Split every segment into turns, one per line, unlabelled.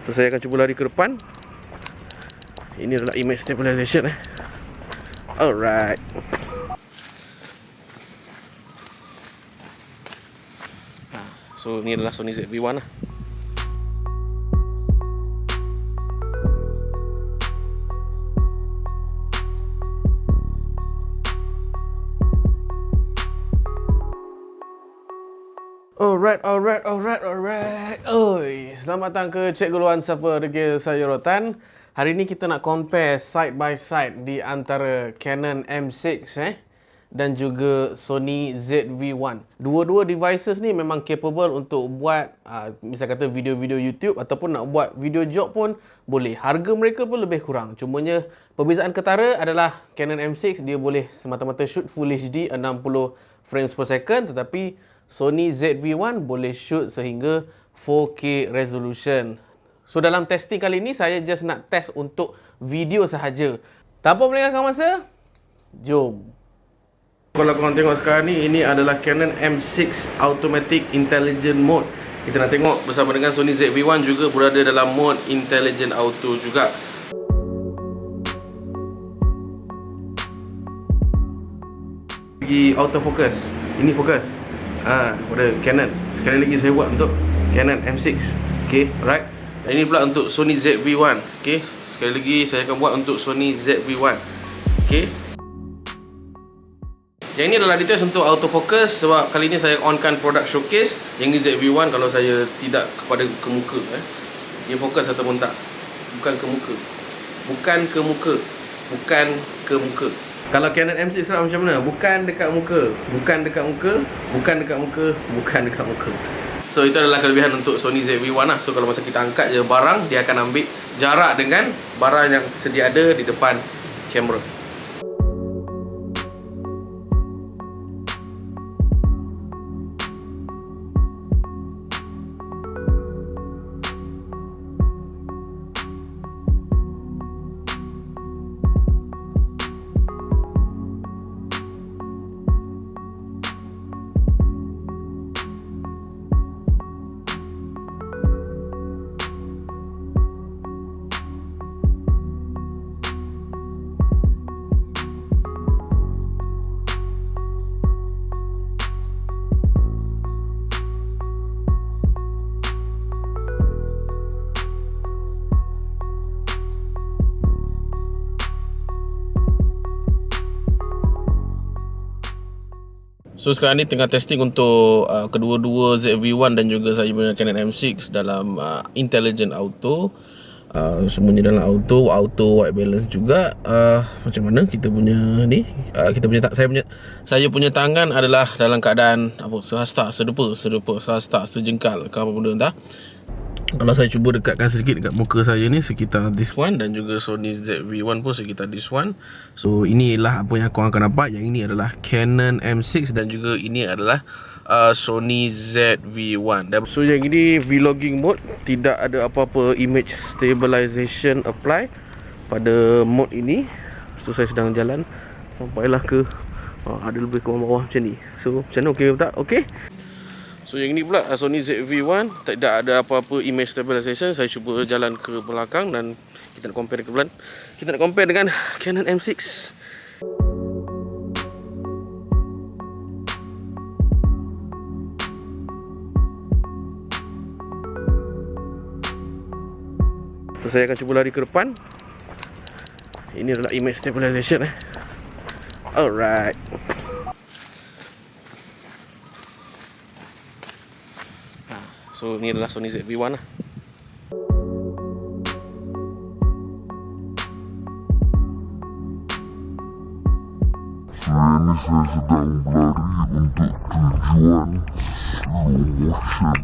So saya akan cuba lari ke depan. Ini adalah image stabilization. Alright. So ni adalah Sony ZV-1 lah. Alright. Oi, selamat datang ke Cikgu Luan Siapa Degil saya Rotan. Hari ni kita nak compare side by side di antara Canon M6 dan juga Sony ZV-1. Dua-dua devices ni memang capable untuk buat misal kata video-video YouTube ataupun nak buat video job pun boleh. Harga mereka pun lebih kurang. Cumanya perbezaan ketara adalah Canon M6 dia boleh semata-mata shoot Full HD 60 frames per second, tetapi Sony ZV-1 boleh shoot sehingga 4K resolution. So dalam testing kali ni saya just nak test untuk video sahaja. Tanpa melengahkan masa, jom. Kalau korang tengok sekarang ni, ini adalah Canon M6 Automatic Intelligent Mode. Kita nak tengok bersama dengan Sony ZV-1 juga berada dalam mode Intelligent Auto juga. Pergi autofocus. Ini fokus. Pada Canon. Sekali lagi saya buat untuk Canon M6. Okay, right. Dan ini pula untuk Sony ZV-1. Okay, sekali lagi saya akan buat untuk Sony ZV-1. Okay. Yang ini adalah details untuk autofocus sebab kali ini saya onkan produk showcase. Yang ini ZV-1 kalau saya tidak kepada ke muka. Dia fokus ataupun tak. Bukan ke muka. Bukan ke muka. Bukan ke muka. Kalau Canon M6 lah macam mana? Bukan dekat muka. Bukan dekat muka. Bukan dekat muka. Bukan dekat muka. So itu adalah kelebihan untuk Sony ZV-1 lah. So kalau macam kita angkat je barang, dia akan ambil jarak dengan barang yang sedia ada di depan kamera. So sekarang ni tengah testing untuk kedua-dua ZV-1 dan juga saya punya Canon M6 dalam Intelligent Auto. Semuanya dalam auto white balance juga. Macam mana kita punya ni? Saya punya tangan adalah dalam keadaan sehasta, sedepa, sehasta, sejengkal ke apa benda entah. Kalau saya cuba dekatkan sedikit dekat muka saya ni, sekitar this one, dan juga Sony ZV-1 pun sekitar this one. So inilah apa yang korang akan dapat. Yang ini adalah Canon M6 dan juga ini adalah Sony ZV-1. So yang ini vlogging mode, tidak ada apa-apa image stabilization apply pada mode ini. So saya sedang jalan sampailah ke ada lebih ke bawah macam ni. So macam mana, okey tak? Okey. So yang ini pula Sony ZV-1, tidak ada apa-apa image stabilization. Saya cuba jalan ke belakang dan kita nak compare dengan Canon M6. So saya akan cuba lari ke depan. Ini adalah image stabilization. Alright. So ni adalah Sony ZV-1 lah.
Ini saya sedang berlari untuk tujuan slow motion.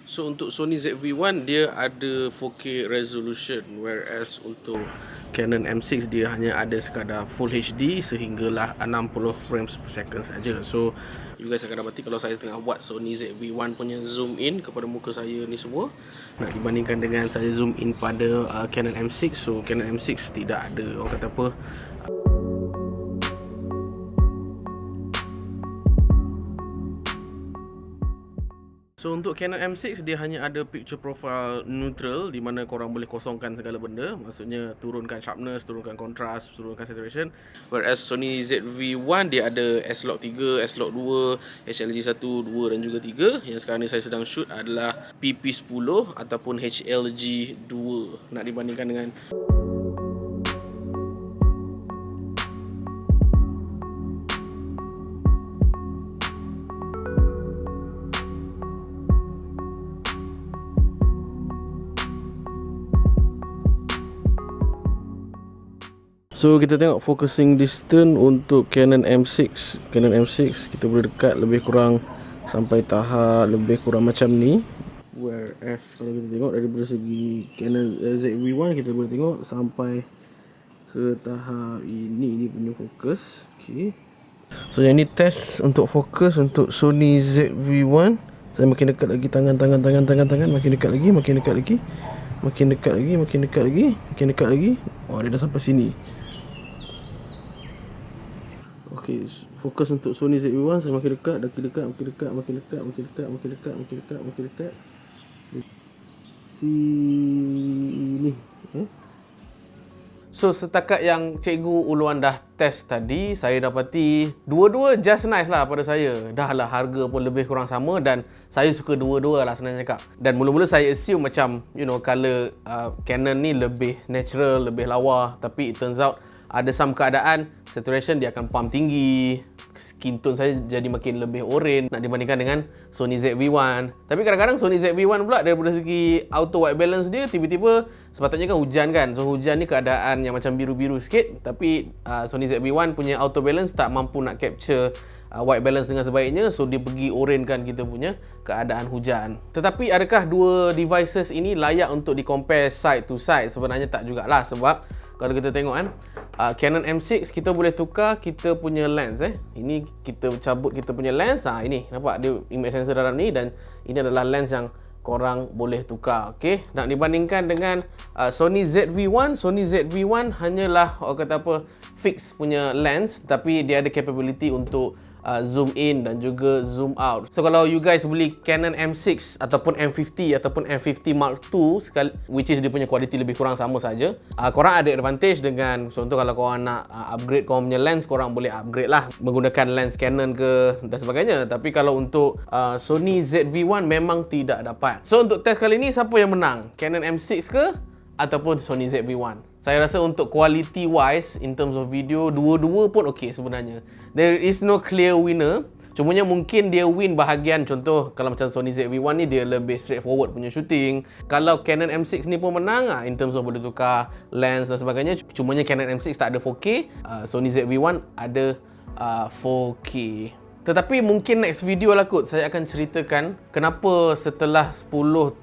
So untuk Sony ZV-1 dia ada 4K resolution, whereas untuk Canon M6 dia hanya ada sekadar Full HD sehinggalah 60 frames per second saja. So you guys akan dapati kalau saya tengah buat Sony ZV-1 punya zoom in kepada muka saya ni semua, nak dibandingkan dengan saya zoom in pada Canon M6. So Canon M6 tidak ada, orang kata apa, so untuk Canon M6 dia hanya ada picture profile neutral, di mana korang boleh kosongkan segala benda, maksudnya turunkan sharpness, turunkan contrast, turunkan saturation. Whereas Sony ZV-1 dia ada S-Log 3, S-Log 2, HLG 1, 2 dan juga 3. Yang sekarang ni saya sedang shoot adalah PP10 ataupun HLG 2, nak dibandingkan dengan So kita tengok focusing distance untuk Canon M6. Canon M6 kita boleh dekat lebih kurang sampai tahap lebih kurang macam ni. Whereas kalau kita tengok dari segi Canon ZV-1 kita boleh tengok sampai ke tahap ini punya fokus. Okay. So yang ni test untuk fokus untuk Sony ZV-1. Saya makin dekat lagi tangan, makin dekat lagi, makin dekat lagi, makin dekat lagi, makin dekat lagi, makin dekat lagi. Oh, dia dah sampai sini. Okay, fokus untuk Sony ZV-1 saya makin dekat, makin dekat, makin dekat, makin dekat, makin dekat, makin dekat, makin dekat, makin dekat. Sini. So setakat yang Cikgu Uluan dah test tadi, saya dapati dua-dua just nice lah pada saya. Dah lah harga pun lebih kurang sama dan saya suka dua-dua lah senang cakap. Dan mula-mula saya assume macam color Canon ni lebih natural, lebih lawa, tapi it turns out ada some keadaan saturation dia akan pump tinggi, skin tone saya jadi makin lebih orange nak dibandingkan dengan Sony ZV-1. Tapi kadang-kadang Sony ZV-1 pula daripada segi auto white balance dia tiba-tiba sepatutnya kan hujan kan. So hujan ni keadaan yang macam biru-biru sikit, tapi Sony ZV-1 punya auto balance tak mampu nak capture white balance dengan sebaiknya, so dia pergi orange kan kita punya keadaan hujan. Tetapi adakah dua devices ini layak untuk di compare side to side? Sebenarnya tak jugalah, sebab kalau kita tengok kan Canon M6 kita boleh tukar kita punya lens Ini kita cabut kita punya lens. Ini nampak dia image sensor dalam ni, dan ini adalah lens yang korang boleh tukar. Okey, nak dibandingkan dengan Sony ZV-1. Sony ZV-1 hanyalah orang kata apa, fix punya lens, tapi dia ada capability untuk zoom in dan juga zoom out. So kalau you guys beli Canon M6 ataupun M50 ataupun M50 Mark II sekali, which is dia punya kualiti lebih kurang sama saja, korang ada advantage dengan, contoh kalau korang nak upgrade korang punya lens, korang boleh upgrade lah menggunakan lens Canon ke dan sebagainya. Tapi kalau untuk Sony ZV-1 memang tidak dapat. So untuk test kali ni, siapa yang menang? Canon M6 ke ataupun Sony ZV-1? Saya rasa untuk quality wise, in terms of video, dua-dua pun okey sebenarnya. There is no clear winner. Cumanya mungkin dia win bahagian, contoh kalau macam Sony ZV-1 ni dia lebih straightforward punya shooting. Kalau Canon M6 ni pun menang in terms of boleh tukar lens dan sebagainya. Cumanya Canon M6 tak ada 4K, Sony ZV-1 ada 4K. Tetapi mungkin next video lah kot saya akan ceritakan kenapa setelah 10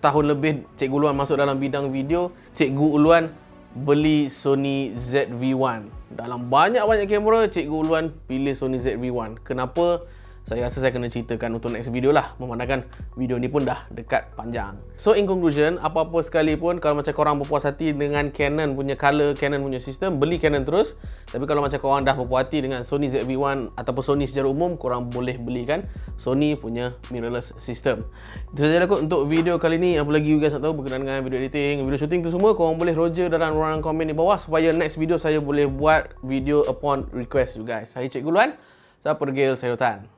tahun lebih Cikgu Uluan masuk dalam bidang video, Cikgu Uluan beli Sony ZV-1. Dalam banyak-banyak kamera, Cikgu Uluan pilih Sony ZV-1. Kenapa? Saya rasa saya kena ceritakan untuk next video lah, memandangkan video ni pun dah dekat panjang. So in conclusion, apa-apa sekalipun, kalau macam korang berpuas hati dengan Canon punya color, Canon punya sistem, beli Canon terus. Tapi kalau macam korang dah berpuas hati dengan Sony ZV-1 ataupun Sony secara umum, korang boleh belikan Sony punya mirrorless system. Itu sahaja lah untuk video kali ni. Apa lagi you guys nak tahu berkenaan dengan video editing, video shooting tu semua, korang boleh roger dalam ruangan komen di bawah supaya next video saya boleh buat video upon request you guys. Saya Cikgu Uluan, saya Pergil Sayutan.